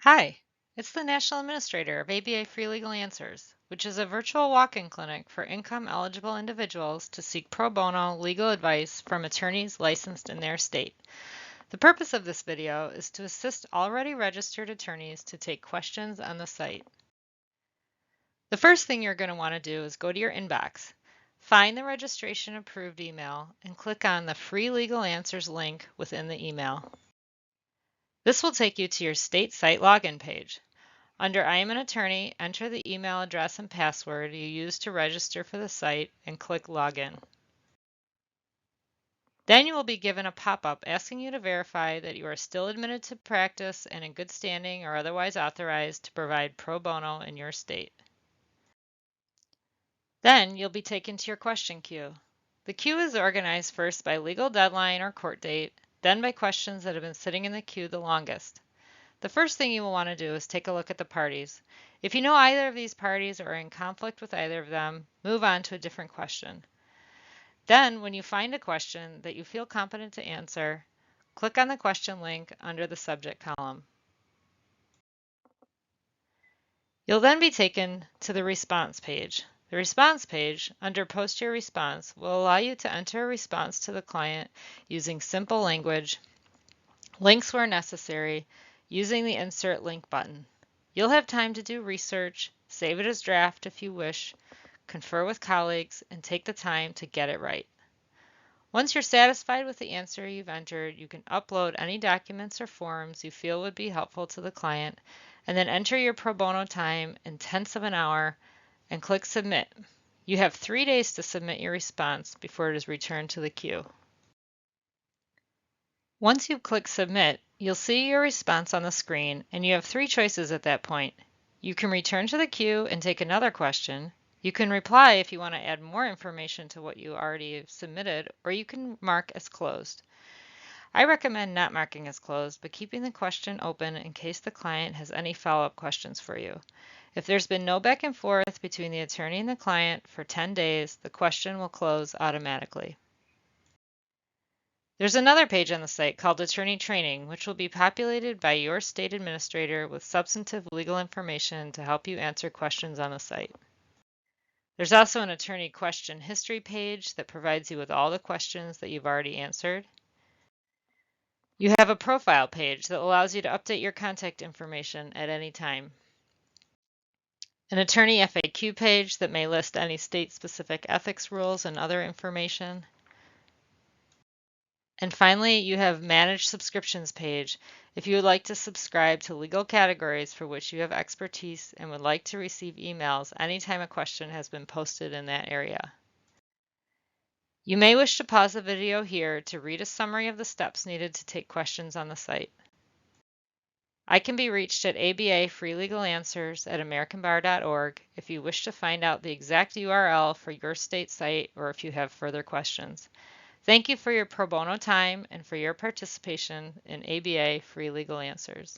Hi, it's the National Administrator of ABA Free Legal Answers, which is a virtual walk-in clinic for income-eligible individuals to seek pro bono legal advice from attorneys licensed in their state. The purpose of this video is to assist already registered attorneys to take questions on the site. The first thing you're going to want to do is go to your inbox, find the registration approved email, and click on the Free Legal Answers link within the email. This will take you to your state site login page. Under I am an attorney, enter the email address and password you used to register for the site and click Login. Then you will be given a pop-up asking you to verify that you are still admitted to practice and in good standing or otherwise authorized to provide pro bono in your state. Then you'll be taken to your question queue. The queue is organized first by legal deadline or court date, then by questions that have been sitting in the queue the longest. The first thing you will want to do is take a look at the parties. If you know either of these parties or are in conflict with either of them, move on to a different question. Then, when you find a question that you feel competent to answer, click on the question link under the subject column. You'll then be taken to the response page. The response page, under Post Your Response, will allow you to enter a response to the client using simple language, links where necessary, using the Insert Link button. You'll have time to do research, save it as draft if you wish, confer with colleagues, and take the time to get it right. Once you're satisfied with the answer you've entered, you can upload any documents or forms you feel would be helpful to the client, and then enter your pro bono time in tenths of an hour and click Submit. You have 3 days to submit your response before it is returned to the queue. Once you click Submit, you'll see your response on the screen, and you have 3 choices at that point. You can return to the queue and take another question. You can reply if you want to add more information to what you already submitted, or you can mark as closed. I recommend not marking as closed, but keeping the question open in case the client has any follow-up questions for you. If there's been no back and forth between the attorney and the client for 10 days, the question will close automatically. There's another page on the site called Attorney Training, which will be populated by your state administrator with substantive legal information to help you answer questions on the site. There's also an attorney question history page that provides you with all the questions that you've already answered. You have a profile page that allows you to update your contact information at any time. An attorney FAQ page that may list any state-specific ethics rules and other information. And finally, you have Manage Subscriptions page if you would like to subscribe to legal categories for which you have expertise and would like to receive emails anytime a question has been posted in that area. You may wish to pause the video here to read a summary of the steps needed to take questions on the site. I can be reached at ABA Free Legal Answers at americanbar.org if you wish to find out the exact URL for your state site or if you have further questions. Thank you for your pro bono time and for your participation in ABA Free Legal Answers.